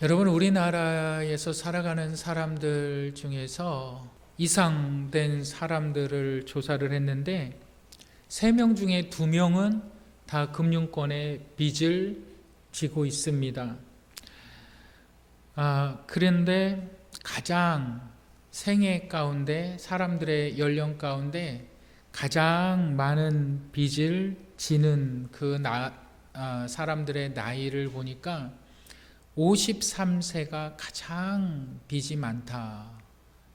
여러분, 우리나라에서 살아가는 사람들 중에서 이상된 사람들을 조사를 했는데 3명 중에 2명은 다 금융권의 빚을 지고 있습니다. 그런데 가장 생애 가운데, 사람들의 연령 가운데 가장 많은 빚을 지는 사람들의 나이를 보니까 53세가 가장 빚이 많다,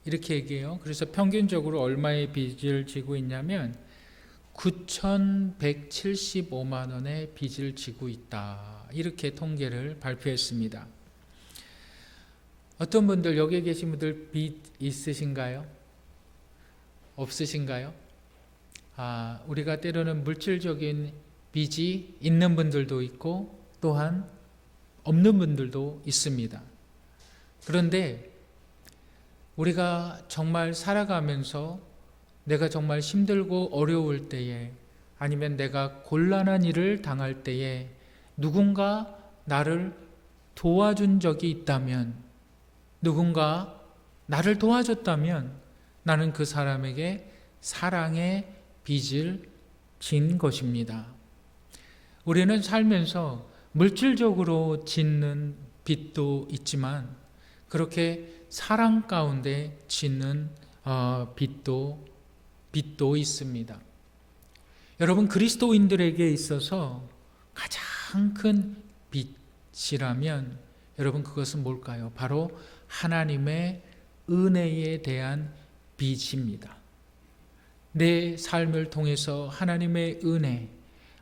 이렇게 얘기해요. 그래서 평균적으로 얼마의 빚을 지고 있냐면 9,175만 원의 빚을 지고 있다, 이렇게 통계를 발표했습니다. 어떤 분들, 여기 계신 분들 빚 있으신가요? 없으신가요? 우리가 때로는 물질적인 빚이 있는 분들도 있고 또한 없는 분들도 있습니다. 그런데 우리가 정말 살아가면서 내가 정말 힘들고 어려울 때에, 아니면 내가 곤란한 일을 당할 때에 누군가 나를 도와준 적이 있다면, 누군가 나를 도와줬다면 나는 그 사람에게 사랑의 빚을 진 것입니다. 우리는 살면서 물질적으로 짓는 빚도 있지만 그렇게 사랑 가운데 짓는 빚도 있습니다. 여러분, 그리스도인들에게 있어서 가장 큰 빚이라면 여러분, 그것은 뭘까요? 바로 하나님의 은혜에 대한 빚입니다. 내 삶을 통해서 하나님의 은혜,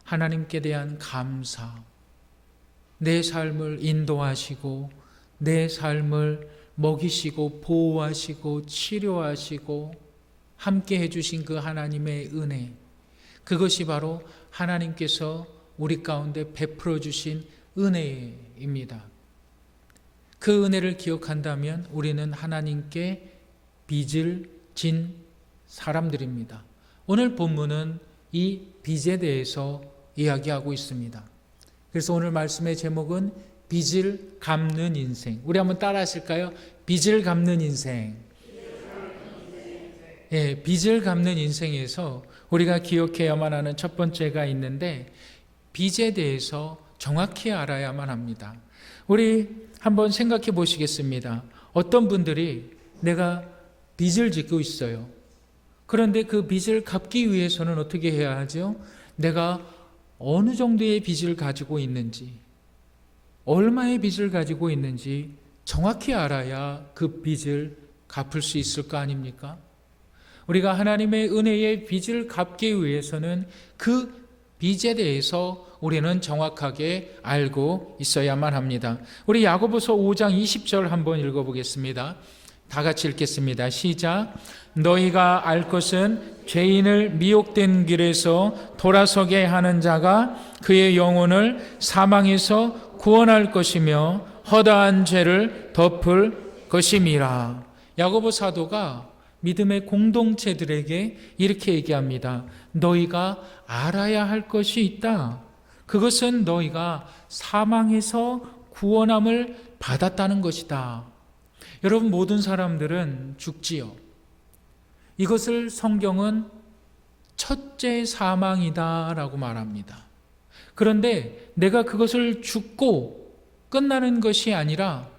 하나님께 대한 감사, 내 삶을 인도하시고 내 삶을 먹이시고 보호하시고 치료하시고 함께 해주신 그 하나님의 은혜, 그것이 바로 하나님께서 우리 가운데 베풀어 주신 은혜입니다. 그 은혜를 기억한다면 우리는 하나님께 빚을 진 사람들입니다. 오늘 본문은 이 빚에 대해서 이야기하고 있습니다. 그래서 오늘 말씀의 제목은 빚을 갚는 인생. 우리 한번 따라 하실까요? 빚을 갚는 인생. 예, 빚을 갚는 인생에서 우리가 기억해야만 하는 첫 번째가 있는데, 빚에 대해서 정확히 알아야만 합니다. 우리 한번 생각해 보시겠습니다. 어떤 분들이 내가 빚을 짓고 있어요. 그런데 그 빚을 갚기 위해서는 어떻게 해야 하죠? 내가 어느 정도의 빚을 가지고 있는지, 얼마의 빚을 가지고 있는지 정확히 알아야 그 빚을 갚을 수 있을 거 아닙니까? 우리가 하나님의 은혜의 빚을 갚기 위해서는 그 빚에 대해서 우리는 정확하게 알고 있어야만 합니다. 우리 야고보서 5장 20절 한번 읽어보겠습니다. 다 같이 읽겠습니다. 시작. 너희가 알 것은 죄인을 미혹된 길에서 돌아서게 하는 자가 그의 영혼을 사망에서 구원할 것이며 허다한 죄를 덮을 것임이라. 야고보 사도가 믿음의 공동체들에게 이렇게 얘기합니다. 너희가 알아야 할 것이 있다. 그것은 너희가 사망에서 구원함을 받았다는 것이다. 여러분, 모든 사람들은 죽지요. 이것을 성경은 첫째 사망이다 라고 말합니다. 그런데 내가 그것을 죽고 끝나는 것이 아니라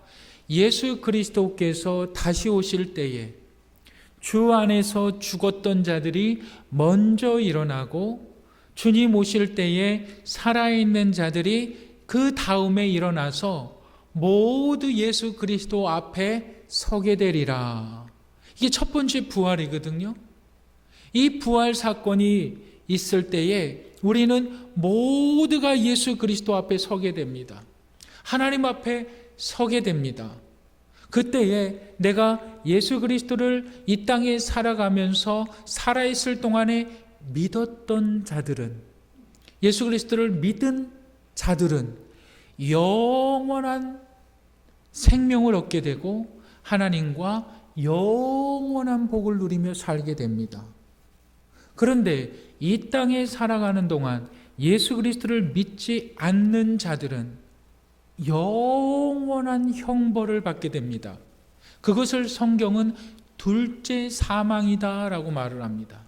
예수 그리스도께서 다시 오실 때에 주 안에서 죽었던 자들이 먼저 일어나고 주님 오실 때에 살아있는 자들이 그 다음에 일어나서 모두 예수 그리스도 앞에 서게 되리라. 이게 첫 번째 부활이거든요. 이 부활 사건이 있을 때에 우리는 모두가 예수 그리스도 앞에 서게 됩니다. 하나님 앞에 서게 됩니다. 그때에 내가 예수 그리스도를 이 땅에 살아가면서 살아있을 동안에 믿었던 자들은, 예수 그리스도를 믿은 자들은 영원한 생명을 얻게 되고 하나님과 영원한 복을 누리며 살게 됩니다. 그런데 이 땅에 살아가는 동안 예수 그리스도를 믿지 않는 자들은 영원한 형벌을 받게 됩니다. 그것을 성경은 둘째 사망이다라고 말을 합니다.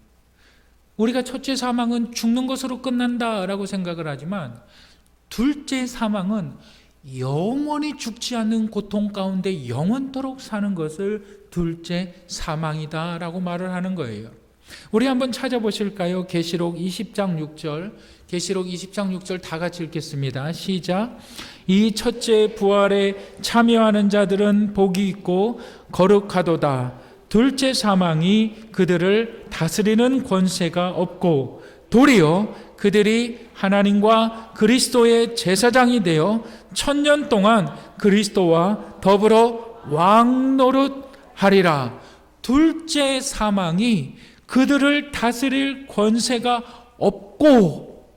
우리가 첫째 사망은 죽는 것으로 끝난다라고 생각을 하지만 둘째 사망은 영원히 죽지 않는 고통 가운데 영원토록 사는 것을 둘째 사망이다라고 말을 하는 거예요. 우리 한번 찾아보실까요? 계시록 20장 6절. 계시록 20장 6절 다 같이 읽겠습니다. 시작. 이 첫째 부활에 참여하는 자들은 복이 있고 거룩하도다. 둘째 사망이 그들을 다스리는 권세가 없고 도리어 그들이 하나님과 그리스도의 제사장이 되어 1000년 동안 그리스도와 더불어 왕노릇하리라. 둘째 사망이 그들을 다스릴 권세가 없고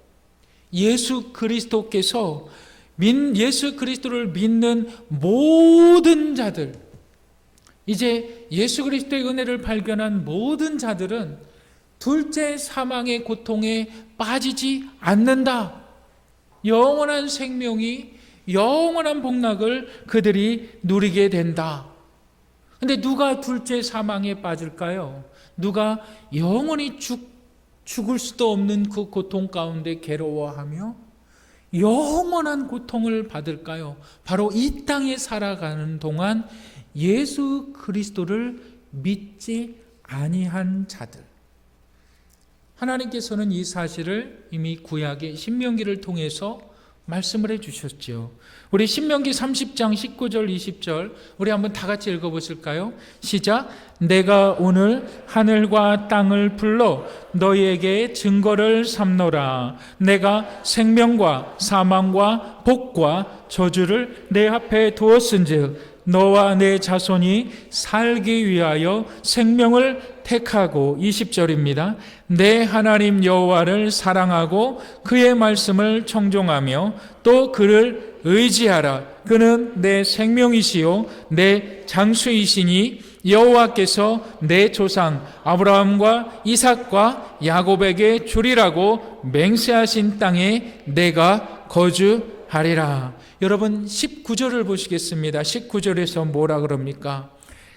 예수 그리스도께서 예수 그리스도를 믿는 모든 자들, 이제 예수 그리스도의 은혜를 발견한 모든 자들은 둘째 사망의 고통에 빠지지 않는다. 영원한 생명이, 영원한 복락을 그들이 누리게 된다. 근데 누가 둘째 사망에 빠질까요? 누가 영원히 죽을 수도 없는 그 고통 가운데 괴로워하며 영원한 고통을 받을까요? 바로 이 땅에 살아가는 동안 예수 그리스도를 믿지 아니한 자들. 하나님께서는 이 사실을 이미 구약의 신명기를 통해서 말씀을 해주셨죠. 우리 신명기 30장 19절 20절 우리 한번 다 같이 읽어보실까요? 시작. 내가 오늘 하늘과 땅을 불러 너희에게 증거를 삼노라. 내가 생명과 사망과 복과 저주를 내 앞에 두었은즉 너와 내 자손이 살기 위하여 생명을 택하고 20절입니다. 내 하나님 여호와를 사랑하고 그의 말씀을 청종하며 또 그를 의지하라. 그는 내 생명이시요 내 장수이시니 여호와께서 내 조상 아브라함과 이삭과 야곱에게 주리라고 맹세하신 땅에 내가 거주하리라. 여러분 19절을 보시겠습니다. 19절에서 뭐라 그럽니까?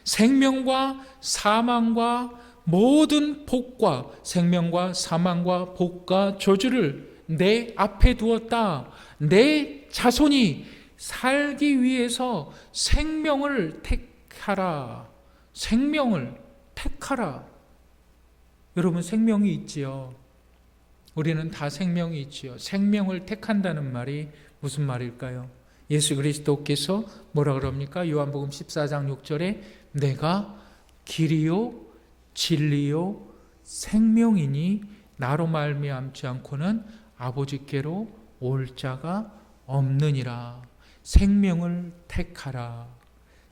생명과 사망과 모든 복과 생명과 사망과 복과 저주를 내 앞에 두었다. 내 자손이 살기 위해서 생명을 택하라. 생명을 택하라. 여러분 생명이 있지요. 우리는 다 생명이 있지요. 생명을 택한다는 말이 무슨 말일까요? 예수 그리스도께서 뭐라 그럽니까? 요한복음 14장 6절에 내가 길이요 진리요 생명이니 나로 말미암지 않고는 아버지께로 올 자가 없느니라. 생명을 택하라.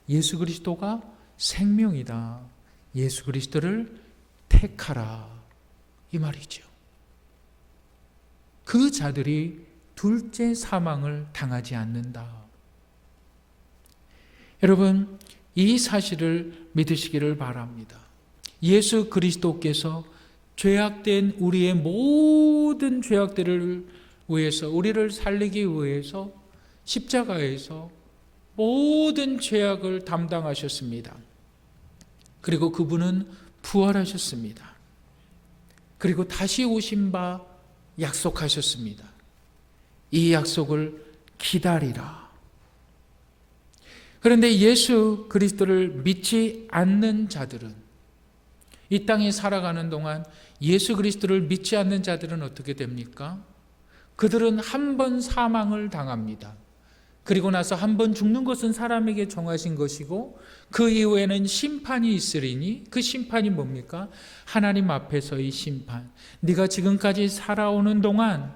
예수 그리스도가 생명이다. 예수 그리스도를 택하라. 이 말이죠. 그 자들이 둘째 사망을 당하지 않는다. 여러분, 이 사실을 믿으시기를 바랍니다. 예수 그리스도께서 죄악된 우리의 모든 죄악들을 위해서, 우리를 살리기 위해서 십자가에서 모든 죄악을 담당하셨습니다. 그리고 그분은 부활하셨습니다. 그리고 다시 오신 바 약속하셨습니다. 이 약속을 기다리라. 그런데 예수 그리스도를 믿지 않는 자들은, 이 땅에 살아가는 동안 예수 그리스도를 믿지 않는 자들은 어떻게 됩니까? 그들은 한 번 사망을 당합니다. 그리고 나서 한 번 죽는 것은 사람에게 정하신 것이고 그 이후에는 심판이 있으리니, 그 심판이 뭡니까? 하나님 앞에서의 심판. 네가 지금까지 살아오는 동안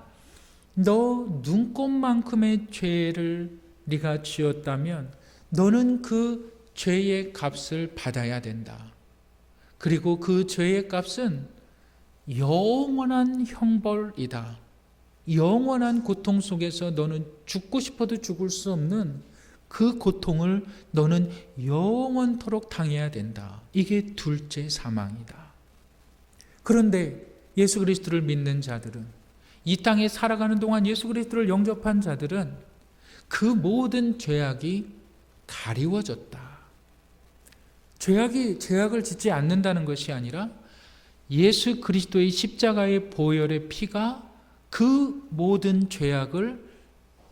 너 눈꼽만큼의 죄를 네가 지었다면 너는 그 죄의 값을 받아야 된다. 그리고 그 죄의 값은 영원한 형벌이다. 영원한 고통 속에서 너는 죽고 싶어도 죽을 수 없는 그 고통을 너는 영원토록 당해야 된다. 이게 둘째 사망이다. 그런데 예수 그리스도를 믿는 자들은, 이 땅에 살아가는 동안 예수 그리스도를 영접한 자들은 그 모든 죄악이 가리워졌다. 죄악을 짓지 않는다는 것이 아니라 예수 그리스도의 십자가의 보혈의 피가 그 모든 죄악을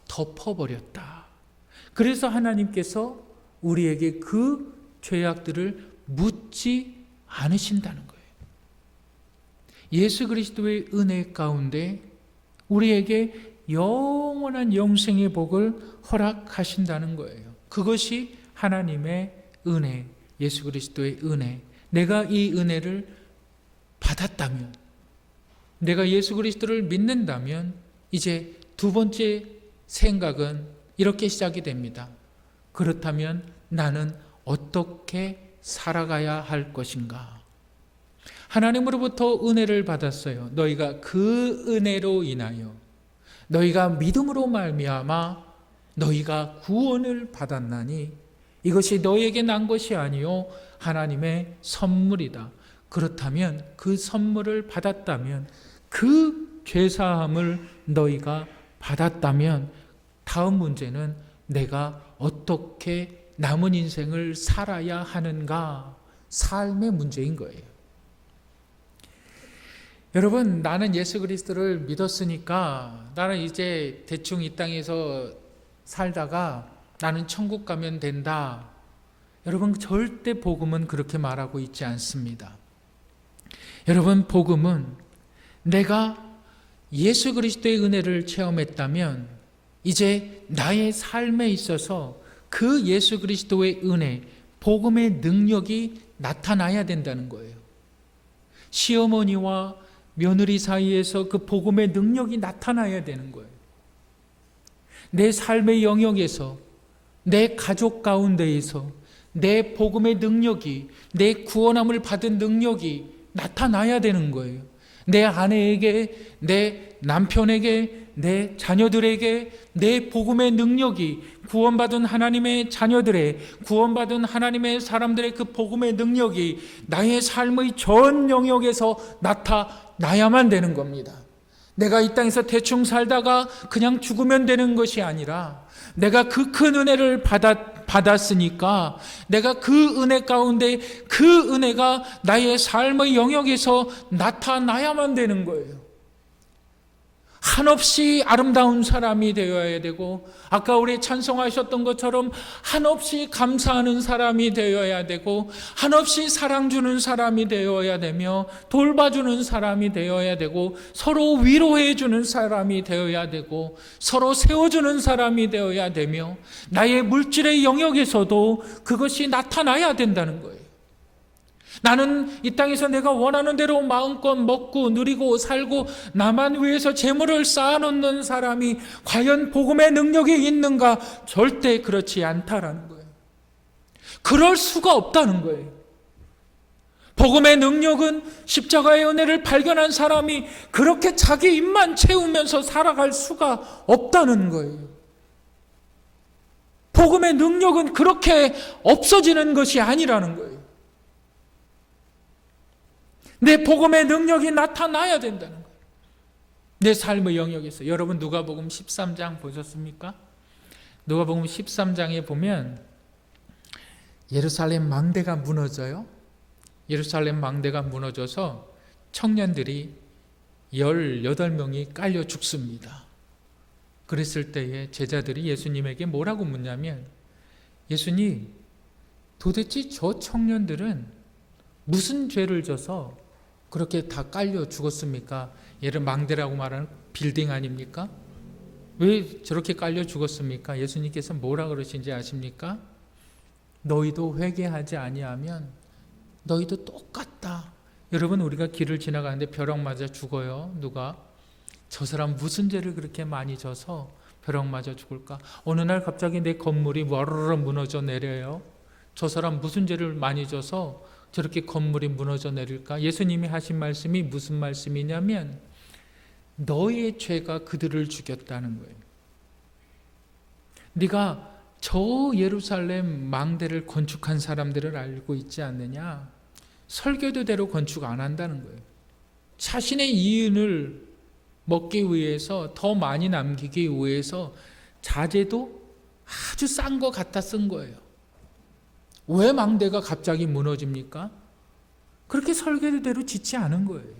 덮어버렸다. 그래서 하나님께서 우리에게 그 죄악들을 묻지 않으신다는 거예요. 예수 그리스도의 은혜 가운데 우리에게 영원한 영생의 복을 허락하신다는 거예요. 그것이 하나님의 은혜, 예수 그리스도의 은혜. 내가 이 은혜를 받았다면, 내가 예수 그리스도를 믿는다면 이제 두 번째 생각은 이렇게 시작이 됩니다. 그렇다면 나는 어떻게 살아가야 할 것인가? 하나님으로부터 은혜를 받았어요. 너희가 그 은혜로 인하여 너희가 믿음으로 말미암아 너희가 구원을 받았나니 이것이 너희에게 난 것이 아니요 하나님의 선물이다. 그렇다면 그 선물을 받았다면, 그 죄사함을 너희가 받았다면 다음 문제는 내가 어떻게 남은 인생을 살아야 하는가? 삶의 문제인 거예요. 여러분, 나는 예수 그리스도를 믿었으니까 나는 이제 대충 이 땅에서 살다가 나는 천국 가면 된다. 여러분, 절대 복음은 그렇게 말하고 있지 않습니다. 여러분, 복음은 내가 예수 그리스도의 은혜를 체험했다면 이제 나의 삶에 있어서 그 예수 그리스도의 은혜, 복음의 능력이 나타나야 된다는 거예요. 시어머니와 며느리 사이에서 그 복음의 능력이 나타나야 되는 거예요. 내 삶의 영역에서, 내 가족 가운데에서 내 복음의 능력이, 내 구원함을 받은 능력이 나타나야 되는 거예요. 내 아내에게, 내 남편에게, 내 자녀들에게 내 복음의 능력이, 구원받은 하나님의 자녀들의, 구원받은 하나님의 사람들의 그 복음의 능력이 나의 삶의 전 영역에서 나타나야만 되는 겁니다. 내가 이 땅에서 대충 살다가 그냥 죽으면 되는 것이 아니라 내가 그 큰 은혜를 받았으니까 내가 그 은혜 가운데 그 은혜가 나의 삶의 영역에서 나타나야만 되는 거예요. 한없이 아름다운 사람이 되어야 되고, 아까 우리 찬송하셨던 것처럼 한없이 감사하는 사람이 되어야 되고, 한없이 사랑 주는 사람이 되어야 되며, 돌봐주는 사람이 되어야 되고, 서로 위로해 주는 사람이 되어야 되고, 서로 세워주는 사람이 되어야 되며, 나의 물질의 영역에서도 그것이 나타나야 된다는 거예요. 나는 이 땅에서 내가 원하는 대로 마음껏 먹고 누리고 살고 나만 위해서 재물을 쌓아놓는 사람이 과연 복음의 능력이 있는가? 절대 그렇지 않다라는 거예요. 그럴 수가 없다는 거예요. 복음의 능력은 십자가의 은혜를 발견한 사람이 그렇게 자기 입만 채우면서 살아갈 수가 없다는 거예요. 복음의 능력은 그렇게 없어지는 것이 아니라는 거예요. 내 복음의 능력이 나타나야 된다는 거예요. 내 삶의 영역에서. 여러분, 누가복음 13장 보셨습니까? 누가복음 13장에 보면 예루살렘 망대가 무너져요. 예루살렘 망대가 무너져서 청년들이 18명이 깔려 죽습니다. 그랬을 때에 제자들이 예수님에게 뭐라고 묻냐면, 예수님, 도대체 저 청년들은 무슨 죄를 져서 그렇게 다 깔려 죽었습니까? 얘를 망대라고 말하는 빌딩 아닙니까? 왜 저렇게 깔려 죽었습니까? 예수님께서 뭐라 그러신지 아십니까? 너희도 회개하지 아니하면 너희도 똑같다. 여러분, 우리가 길을 지나가는데 벼락 맞아 죽어요. 누가? 저 사람 무슨 죄를 그렇게 많이 져서 벼락 맞아 죽을까? 어느 날 갑자기 내 건물이 와르르 무너져 내려요. 저 사람 무슨 죄를 많이 져서 저렇게 건물이 무너져 내릴까? 예수님이 하신 말씀이 무슨 말씀이냐면 너의 죄가 그들을 죽였다는 거예요. 네가 저 예루살렘 망대를 건축한 사람들을 알고 있지 않느냐? 설교도대로 건축 안 한다는 거예요. 자신의 이윤을 먹기 위해서, 더 많이 남기기 위해서 자재도 아주 싼 거 갖다 쓴 거예요. 왜 망대가 갑자기 무너집니까? 그렇게 설계대로 짓지 않은 거예요.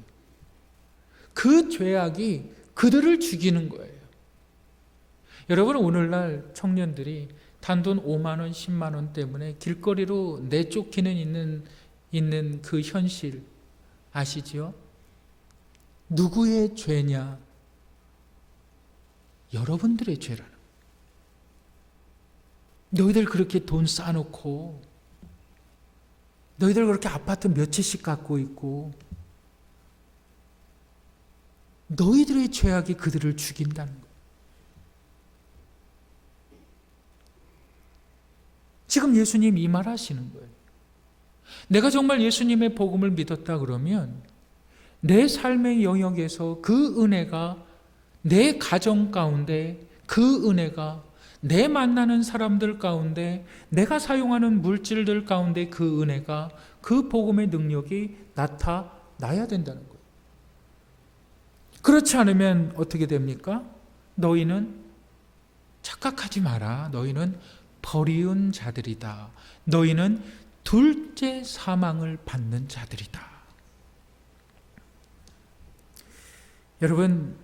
그 죄악이 그들을 죽이는 거예요. 여러분, 오늘날 청년들이 단돈 5만 원, 10만 원 때문에 길거리로 내쫓기는 있는 그 현실 아시지요? 누구의 죄냐? 여러분들의 죄라는 거예요. 너희들 그렇게 돈 쌓아놓고, 너희들 그렇게 아파트 몇 채씩 갖고 있고, 너희들의 죄악이 그들을 죽인다는 거예요. 지금 예수님 이 말 하시는 거예요. 내가 정말 예수님의 복음을 믿었다 그러면 내 삶의 영역에서 그 은혜가 내 가정 가운데, 그 은혜가 내 만나는 사람들 가운데, 내가 사용하는 물질들 가운데 그 은혜가, 그 복음의 능력이 나타나야 된다는 거예요. 그렇지 않으면 어떻게 됩니까? 너희는 착각하지 마라. 너희는 버리운 자들이다. 너희는 둘째 사망을 받는 자들이다. 여러분,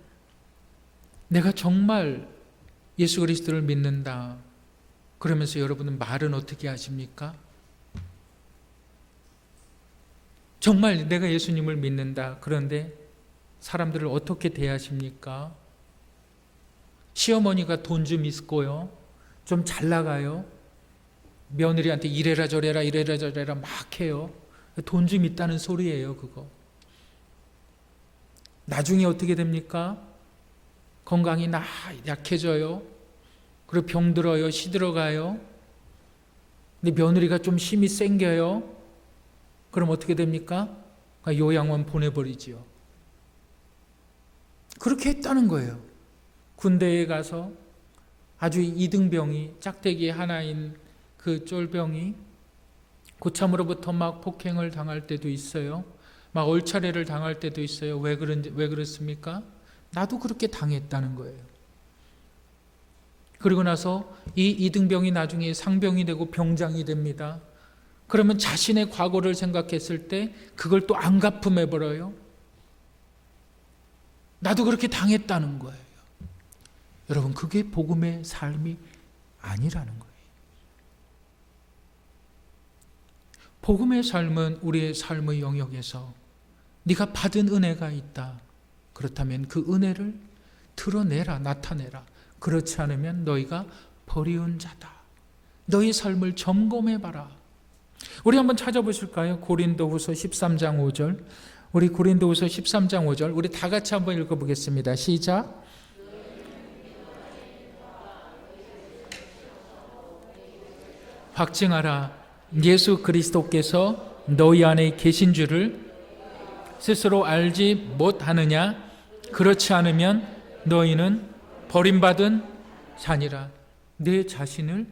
내가 정말 예수 그리스도를 믿는다 그러면서 여러분은 말은 어떻게 하십니까? 정말 내가 예수님을 믿는다. 그런데 사람들을 어떻게 대하십니까? 시어머니가 돈 좀 있고요, 좀 잘 나가요, 며느리한테 이래라 저래라 막 해요. 돈 좀 있다는 소리예요, 그거. 나중에 어떻게 됩니까? 건강이 약해져요. 그리고 병들어요. 시들어가요. 근데 며느리가 좀 힘이 생겨요. 그럼 어떻게 됩니까? 요양원 보내버리지요. 그렇게 했다는 거예요. 군대에 가서 아주 이등병이, 짝대기 하나인 그 쫄병이 고참으로부터 막 폭행을 당할 때도 있어요. 막 얼차례를 당할 때도 있어요. 왜 그렇습니까? 나도 그렇게 당했다는 거예요. 그리고 나서 이 이등병이 나중에 상병이 되고 병장이 됩니다. 그러면 자신의 과거를 생각했을 때 그걸 또 안 갚음해버려요. 나도 그렇게 당했다는 거예요. 여러분, 그게 복음의 삶이 아니라는 거예요. 복음의 삶은 우리의 삶의 영역에서 네가 받은 은혜가 있다. 그렇다면 그 은혜를 드러내라, 나타내라. 그렇지 않으면 너희가 버리운 자다. 너희 삶을 점검해봐라. 우리 한번 찾아보실까요? 고린도후서 13장 5절. 우리 고린도후서 13장 5절 우리 다 같이 한번 읽어보겠습니다. 시작. 확증하라. 예수 그리스도께서 너희 안에 계신 줄을 스스로 알지 못하느냐? 그렇지 않으면 너희는 버림받은 자니라. 내 자신을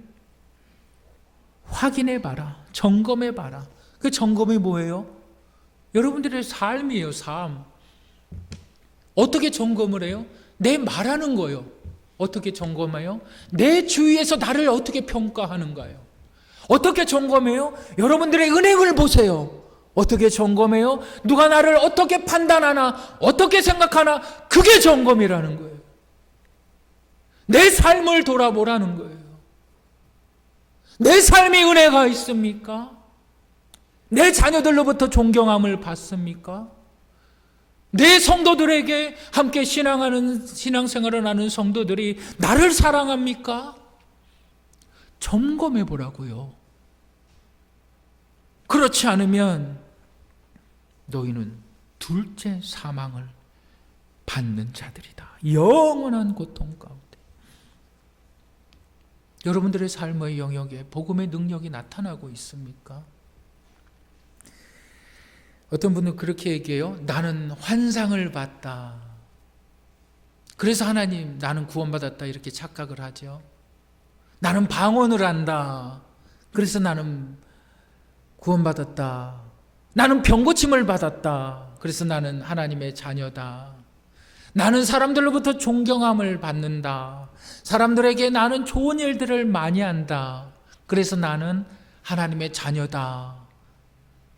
확인해봐라. 점검해봐라. 그 점검이 뭐예요? 여러분들의 삶이에요. 삶. 어떻게 점검을 해요? 내 말하는 거예요. 어떻게 점검해요? 내 주위에서 나를 어떻게 평가하는가요? 어떻게 점검해요? 여러분들의 은행을 보세요. 어떻게 점검해요? 누가 나를 어떻게 판단하나, 어떻게 생각하나, 그게 점검이라는 거예요. 내 삶을 돌아보라는 거예요. 내 삶이 은혜가 있습니까? 내 자녀들로부터 존경함을 받습니까? 내 성도들에게 함께 신앙생활을 하는 성도들이 나를 사랑합니까? 점검해 보라고요. 그렇지 않으면 너희는 둘째 사망을 받는 자들이다. 영원한 고통 가운데. 여러분들의 삶의 영역에 복음의 능력이 나타나고 있습니까? 어떤 분은 그렇게 얘기해요. 나는 환상을 봤다. 그래서 하나님, 나는 구원받았다 이렇게 착각을 하죠. 나는 방언을 한다. 그래서 나는 구원받았다. 나는 병고침을 받았다. 그래서 나는 하나님의 자녀다. 나는 사람들로부터 존경함을 받는다. 사람들에게 나는 좋은 일들을 많이 한다. 그래서 나는 하나님의 자녀다.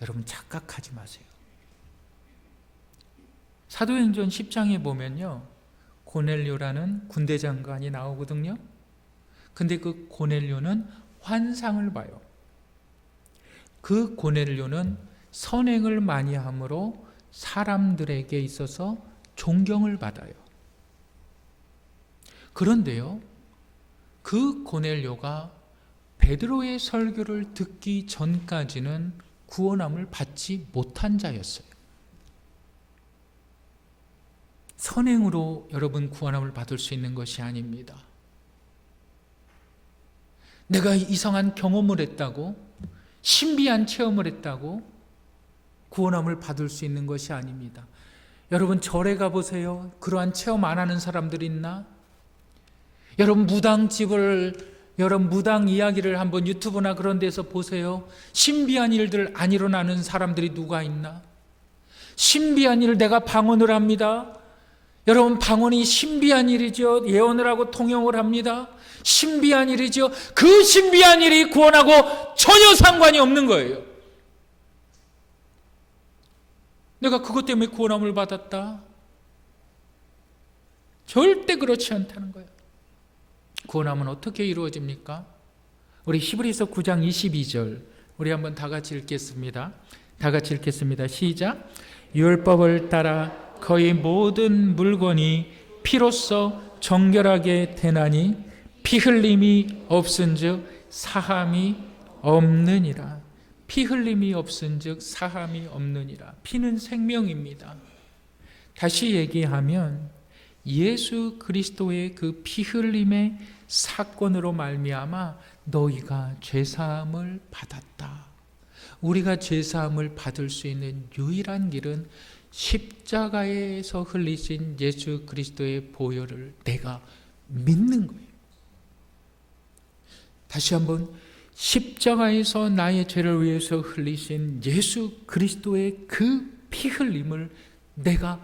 여러분 착각하지 마세요. 사도행전 10장에 보면요, 고넬료라는 군대 장관이 나오거든요. 근데 그 고넬료는 환상을 봐요. 그 고넬료는 선행을 많이 함으로 사람들에게 있어서 존경을 받아요. 그런데요, 그 고넬료가 베드로의 설교를 듣기 전까지는 구원함을 받지 못한 자였어요. 선행으로 여러분 구원함을 받을 수 있는 것이 아닙니다. 내가 이상한 경험을 했다고, 신비한 체험을 했다고 구원함을 받을 수 있는 것이 아닙니다. 여러분 절에 가보세요. 그러한 체험 안 하는 사람들 있나? 여러분 무당 이야기를 한번 유튜브나 그런 데서 보세요. 신비한 일들 안 일어나는 사람들이 누가 있나? 신비한 일을 내가 방언을 합니다. 여러분 방언이 신비한 일이죠. 예언을 하고 통역을 합니다. 신비한 일이죠. 그 신비한 일이 구원하고 전혀 상관이 없는 거예요. 내가 그것 때문에 구원함을 받았다. 절대 그렇지 않다는 거예요. 구원함은 어떻게 이루어집니까? 우리 히브리서 9장 22절 우리 한번 다 같이 읽겠습니다. 다 같이 읽겠습니다. 시작. 율법을 따라 거의 모든 물건이 피로써 정결하게 되나니 피 흘림이 없은즉 사함이 없느니라. 피 흘림이 없은즉 사함이 없느니라. 피는 생명입니다. 다시 얘기하면 예수 그리스도의 그 피 흘림의 사건으로 말미암아 너희가 죄사함을 받았다. 우리가 죄사함을 받을 수 있는 유일한 길은 십자가에서 흘리신 예수 그리스도의 보혈을 내가 믿는 거예요. 다시 한번, 십자가에서 나의 죄를 위해서 흘리신 예수 그리스도의 그 피 흘림을 내가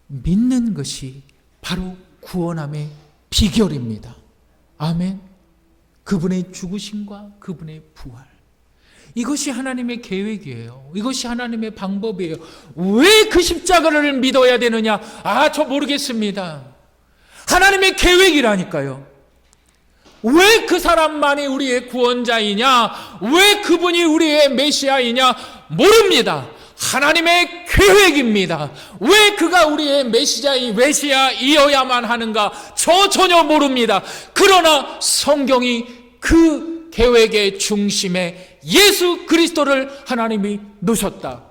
믿는 것이 바로 구원함의 비결입니다. 아멘. 그분의 죽으심과 그분의 부활, 이것이 하나님의 계획이에요. 이것이 하나님의 방법이에요. 왜 그 십자가를 믿어야 되느냐? 저 모르겠습니다. 하나님의 계획이라니까요. 왜 그 사람만이 우리의 구원자이냐? 왜 그분이 우리의 메시아이냐? 모릅니다. 하나님의 계획입니다. 왜 그가 우리의 메시아이어야만 하는가? 저 전혀 모릅니다. 그러나 성경이 그 계획의 중심에 예수 그리스도를 하나님이 놓으셨다.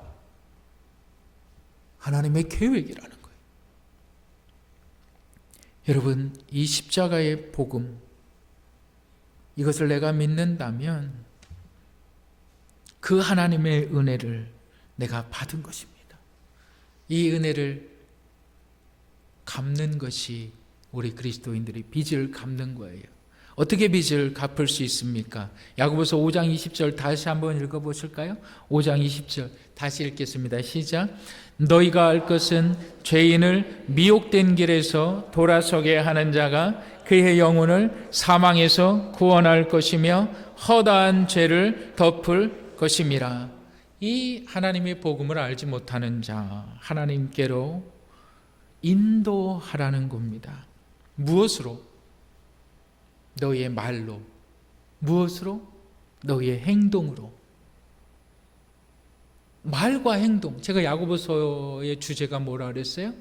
하나님의 계획이라는 거예요. 여러분, 이 십자가의 복음, 이것을 내가 믿는다면 그 하나님의 은혜를 내가 받은 것입니다. 이 은혜를 갚는 것이 우리 그리스도인들이 빚을 갚는 거예요. 어떻게 빚을 갚을 수 있습니까? 야고보서 5장 20절 다시 한번 읽어보실까요? 5장 20절 다시 읽겠습니다. 시작. 너희가 알 것은 죄인을 미혹된 길에서 돌아서게 하는 자가 그의 영혼을 사망에서 구원할 것이며 허다한 죄를 덮을 것임이라. 이 하나님의 복음을 알지 못하는 자, 하나님께로 인도하라는 겁니다. 무엇으로? 너희의 말로. 무엇으로? 너희의 행동으로. 말과 행동. 제가 야고보서의 주제가 뭐라 그랬어요?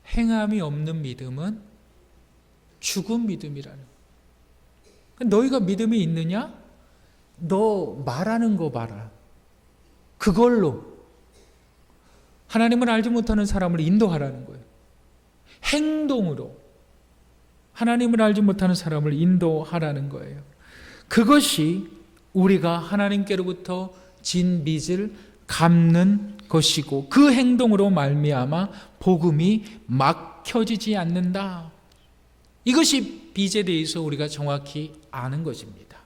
행함이 없는 믿음은 죽은 믿음이라는. 너희가 믿음이 있느냐? 너 말하는 거 봐라. 그걸로 하나님을 알지 못하는 사람을 인도하라는 거예요. 행동으로 하나님을 알지 못하는 사람을 인도하라는 거예요. 그것이 우리가 하나님께로부터 진 빚을 갚는 것이고, 그 행동으로 말미암아 복음이 막혀지지 않는다. 이것이 빚에 대해서 우리가 정확히 아는 것입니다.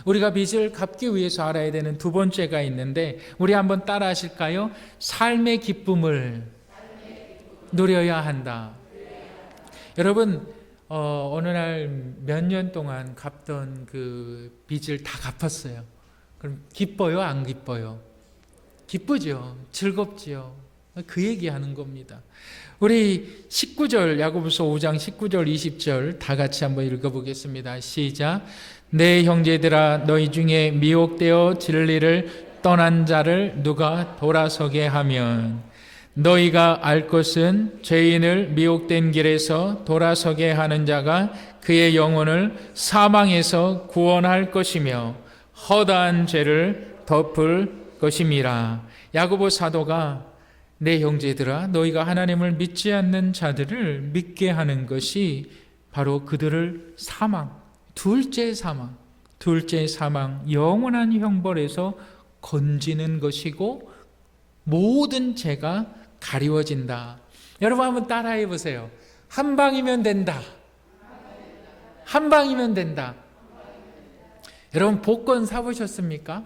우리가 빚을 갚기 위해서 알아야 되는 두 번째가 있는데, 우리 한번 따라 하실까요? 삶의 기쁨을 누려야 한다. 여러분 어느 날 몇 년 동안 갚던 그 빚을 다 갚았어요. 그럼 기뻐요? 안 기뻐요? 기쁘죠. 즐겁지요. 그 얘기하는 겁니다. 우리 19절 야고보서 5장 19절 20절 다 같이 한번 읽어보겠습니다. 시작. 내 형제들아 너희 중에 미혹되어 진리를 떠난 자를 누가 돌아서게 하면 너희가 알 것은 죄인을 미혹된 길에서 돌아서게 하는 자가 그의 영혼을 사망에서 구원할 것이며 허다한 죄를 덮을 것임이라. 야고보 사도가 내 형제들아 너희가 하나님을 믿지 않는 자들을 믿게 하는 것이 바로 그들을 둘째 사망, 영원한 형벌에서 건지는 것이고 모든 죄가 가리워진다. 여러분 한번 따라해 보세요. 한 방이면 된다. 한 방이면 된다. 여러분 복권 사보셨습니까?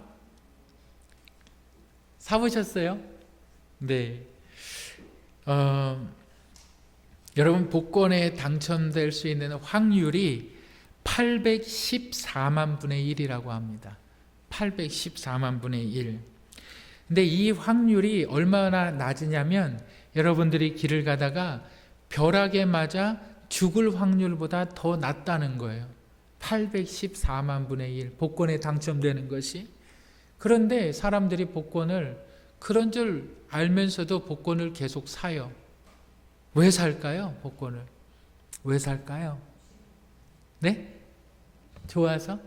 사보셨어요? 네. 여러분 복권에 당첨될 수 있는 확률이 814만 분의 1이라고 합니다. 814만 분의 1. 근데 이 확률이 얼마나 낮으냐면 여러분들이 길을 가다가 벼락에 맞아 죽을 확률보다 더 낮다는 거예요. 814만 분의 1 복권에 당첨되는 것이. 그런데 사람들이 복권을 그런 줄 알면서도 복권을 계속 사요. 왜 살까요? 복권을 왜 살까요? 네? 좋아서?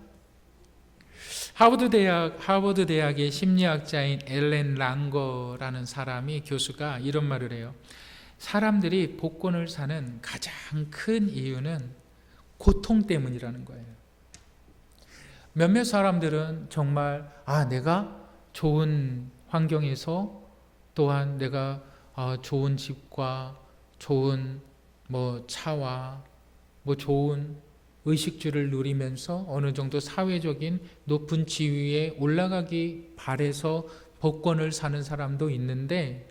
하버드 대학의 심리학자인 엘렌 랑거라는 사람이 교수가 이런 말을 해요. 사람들이 복권을 사는 가장 큰 이유는 고통 때문이라는 거예요. 몇몇 사람들은 정말 내가 좋은 환경에서 또한 내가 좋은 집과 좋은 차와 좋은 의식주를 누리면서 어느 정도 사회적인 높은 지위에 올라가기 바래서 복권을 사는 사람도 있는데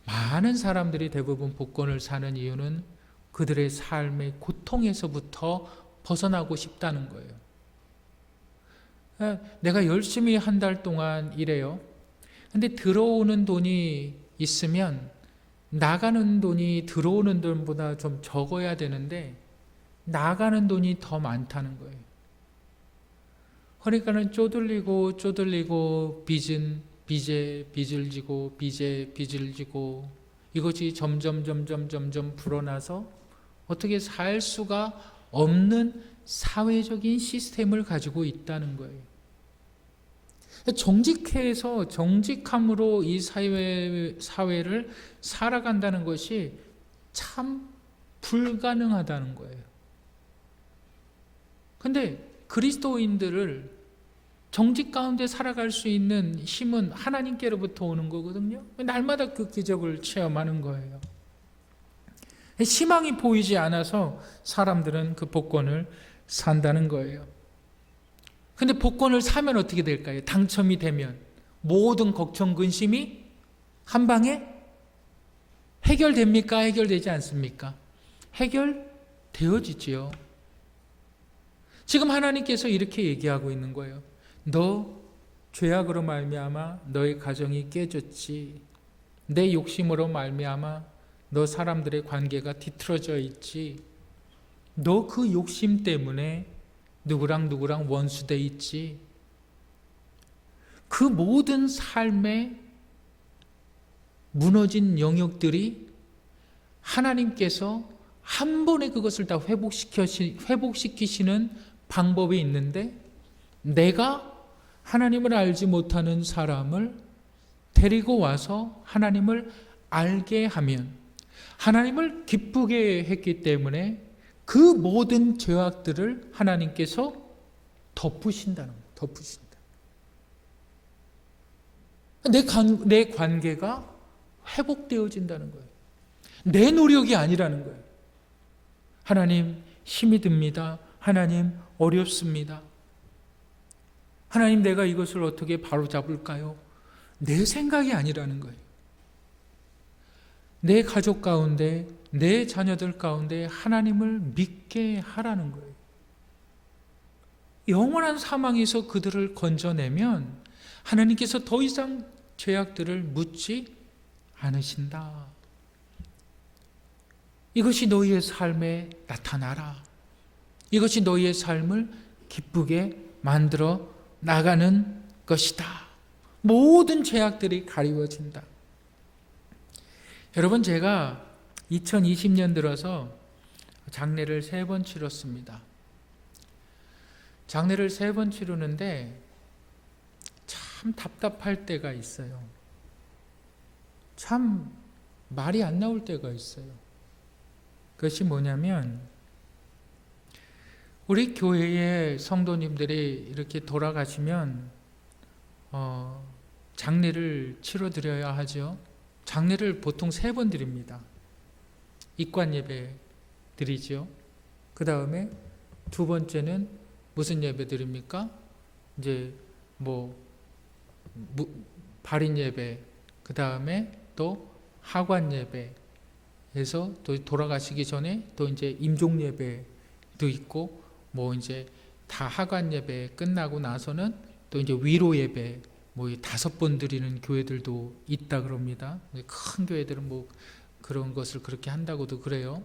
많은 사람들이 대부분 복권을 사는 이유는 그들의 삶의 고통에서부터 벗어나고 싶다는 거예요. 내가 열심히 한 달 동안 일해요. 근데 들어오는 돈이 있으면 나가는 돈이 들어오는 돈보다 좀 적어야 되는데 나가는 돈이 더 많다는 거예요. 그러니까는 쪼들리고 빚을 지고 이것이 점점 불어나서 어떻게 살 수가 없는 사회적인 시스템을 가지고 있다는 거예요. 정직해서 정직함으로 이 사회를 살아간다는 것이 참 불가능하다는 거예요. 근데 그리스도인들을 정직 가운데 살아갈 수 있는 힘은 하나님께로부터 오는 거거든요. 날마다 그 기적을 체험하는 거예요. 희망이 보이지 않아서 사람들은 그 복권을 산다는 거예요. 근데 복권을 사면 어떻게 될까요? 당첨이 되면 모든 걱정, 근심이 한 방에 해결됩니까? 해결되지 않습니까? 해결되어지지요. 지금 하나님께서 이렇게 얘기하고 있는 거예요. 너 죄악으로 말미암아 너의 가정이 깨졌지. 내 욕심으로 말미암아 너 사람들의 관계가 뒤틀어져 있지. 너 그 욕심 때문에 누구랑 원수돼 있지. 그 모든 삶의 무너진 영역들이 하나님께서 한 번에 그것을 다 회복시키시는 방법이 있는데 내가 하나님을 알지 못하는 사람을 데리고 와서 하나님을 알게 하면 하나님을 기쁘게 했기 때문에 그 모든 죄악들을 하나님께서 덮으신다는 거예요. 덮으신다. 내 관계가 회복되어진다는 거예요. 내 노력이 아니라는 거예요. 하나님 힘이 듭니다. 하나님 어렵습니다. 하나님 내가 이것을 어떻게 바로잡을까요? 내 생각이 아니라는 거예요. 내 가족 가운데 내 자녀들 가운데 하나님을 믿게 하라는 거예요. 영원한 사망에서 그들을 건져내면 하나님께서 더 이상 죄악들을 묻지 않으신다. 이것이 너희의 삶에 나타나라. 이것이 너희의 삶을 기쁘게 만들어 나가는 것이다. 모든 죄악들이 가리워진다. 여러분, 제가 2020년 들어서 장례를 3번 치렀습니다. 장례를 3번 치르는데 참 답답할 때가 있어요. 참 말이 안 나올 때가 있어요. 그것이 뭐냐면, 우리 교회의 성도님들이 이렇게 돌아가시면 장례를 치러드려야 하죠. 장례를 보통 3번 드립니다. 입관 예배 드리죠. 그 다음에 2번째는 무슨 예배 드립니까? 이제 발인 예배, 그 다음에 또 하관 예배에서 또 돌아가시기 전에 또 이제 임종 예배도 있고, 이제 다 하관 예배 끝나고 나서는 또 이제 위로 예배 5번 드리는 교회들도 있다 그럽니다. 큰 교회들은 그런 것을 그렇게 한다고도 그래요.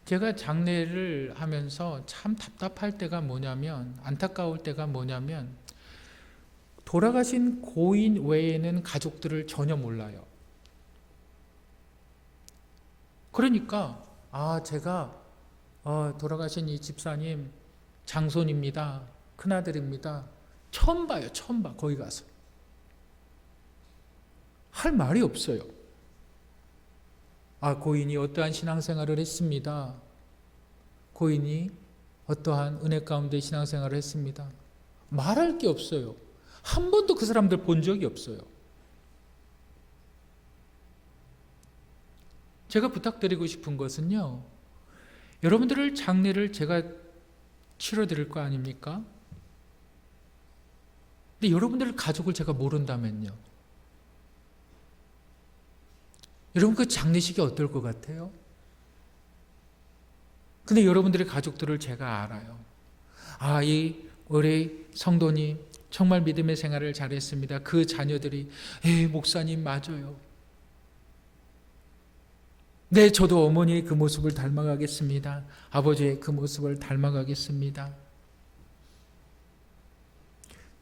제가 장례를 하면서 참 답답할 때가 뭐냐면, 안타까울 때가 뭐냐면, 돌아가신 고인 외에는 가족들을 전혀 몰라요. 그러니까 제가 돌아가신 이 집사님 장손입니다, 큰아들입니다, 처음 봐요. 처음 봐. 거기 가서 할 말이 없어요. 고인이 어떠한 신앙생활을 했습니다. 고인이 어떠한 은혜 가운데 신앙생활을 했습니다. 말할 게 없어요. 한 번도 그 사람들 본 적이 없어요. 제가 부탁드리고 싶은 것은요, 여러분들을 장례를 제가 치러드릴 거 아닙니까? 근데 여러분들 가족을 제가 모른다면요, 여러분 그 장례식이 어떨 것 같아요? 근데 여러분들의 가족들을 제가 알아요. 이 우리 성도님 정말 믿음의 생활을 잘했습니다. 그 자녀들이 목사님 맞아요. 네, 저도 어머니의 그 모습을 닮아가겠습니다. 아버지의 그 모습을 닮아가겠습니다.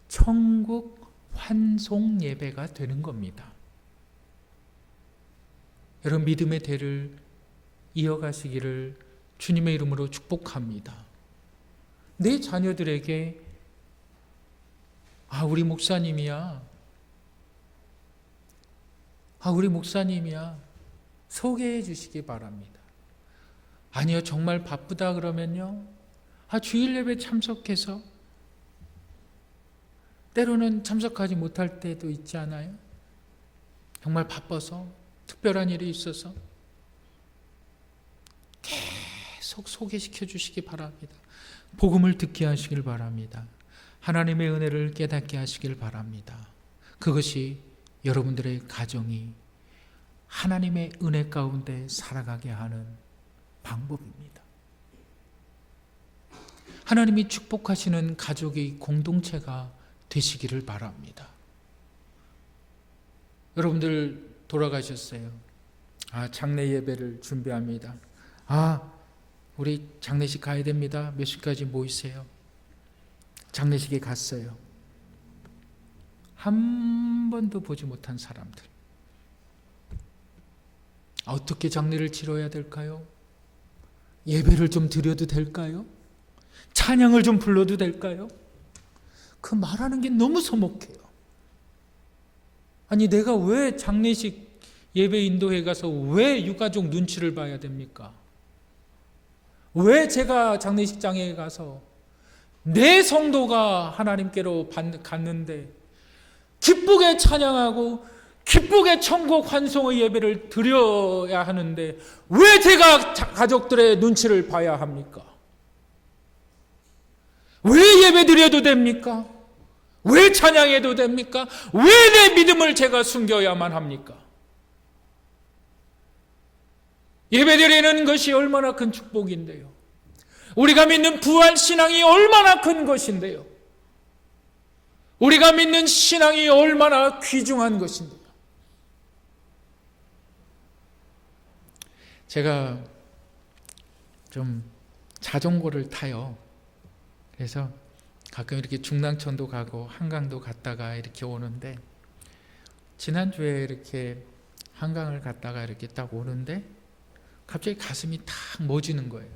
천국 환송 예배가 되는 겁니다. 여러분, 믿음의 대를 이어가시기를 주님의 이름으로 축복합니다. 내 자녀들에게 우리 목사님이야, 우리 목사님이야 소개해 주시기 바랍니다. 아니요, 정말 바쁘다 그러면요, 주일 예배 참석해서, 때로는 참석하지 못할 때도 있지 않아요? 정말 바빠서, 특별한 일이 있어서 계속 소개시켜 주시기 바랍니다. 복음을 듣게 하시길 바랍니다. 하나님의 은혜를 깨닫게 하시길 바랍니다. 그것이 여러분들의 가정이 하나님의 은혜 가운데 살아가게 하는 방법입니다. 하나님이 축복하시는 가족의 공동체가 되시기를 바랍니다. 여러분들 돌아가셨어요. 장례 예배를 준비합니다. 우리 장례식 가야 됩니다. 몇 시까지 모이세요. 장례식에 갔어요. 한 번도 보지 못한 사람들. 어떻게 장례를 치러야 될까요? 예배를 좀 드려도 될까요? 찬양을 좀 불러도 될까요? 그 말하는 게 너무 서먹해요. 내가 왜 장례식 예배 인도회 가서 왜 유가족 눈치를 봐야 됩니까? 왜 제가 장례식장에 가서 내 성도가 하나님께로 갔는데 기쁘게 찬양하고 기쁘게 천국 환송의 예배를 드려야 하는데 왜 제가 가족들의 눈치를 봐야 합니까? 왜 예배 드려도 됩니까? 왜 찬양해도 됩니까? 왜 내 믿음을 제가 숨겨야만 합니까? 예배드리는 것이 얼마나 큰 축복인데요. 우리가 믿는 부활신앙이 얼마나 큰 것인데요. 우리가 믿는 신앙이 얼마나 귀중한 것인데요. 제가 좀 자전거를 타요. 그래서 가끔 이렇게 중랑천도 가고 한강도 갔다가 이렇게 오는데, 지난주에 이렇게 한강을 갔다가 이렇게 딱 오는데 갑자기 가슴이 탁 멎이는 거예요.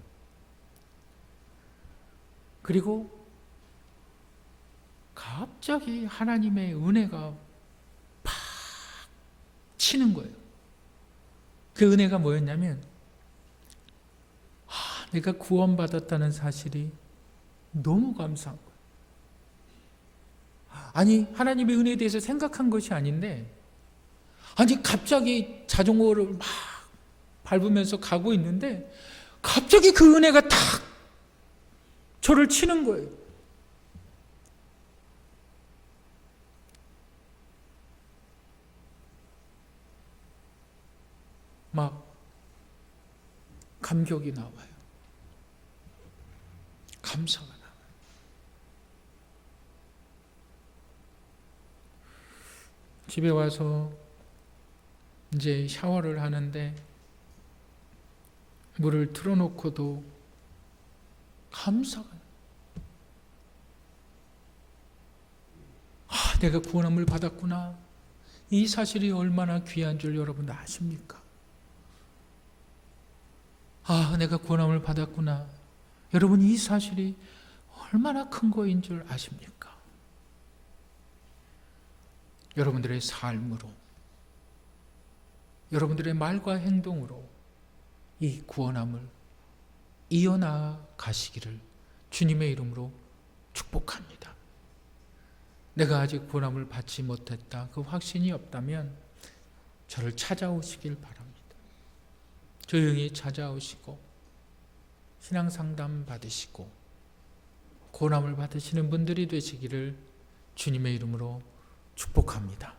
그리고 갑자기 하나님의 은혜가 팍 치는 거예요. 그 은혜가 뭐였냐면, 내가 구원받았다는 사실이 너무 감사한 거예요. 아니, 하나님의 은혜에 대해서 생각한 것이 아닌데, 아니 갑자기 자전거를 막 밟으면서 가고 있는데 갑자기 그 은혜가 탁 저를 치는 거예요. 막 감격이 나와요. 감사가 나와요. 집에 와서 이제 샤워를 하는데 물을 틀어놓고도 감사가 나요. 내가 구원함을 받았구나. 이 사실이 얼마나 귀한 줄 여러분 아십니까? 내가 구원함을 받았구나. 여러분, 이 사실이 얼마나 큰 거인 줄 아십니까? 여러분들의 삶으로, 여러분들의 말과 행동으로 이 구원함을 이어나가시기를 주님의 이름으로 축복합니다. 내가 아직 구원함을 받지 못했다, 그 확신이 없다면 저를 찾아오시길 바랍니다. 조용히 찾아오시고 신앙상담 받으시고 구원함을 받으시는 분들이 되시기를 주님의 이름으로 축복합니다.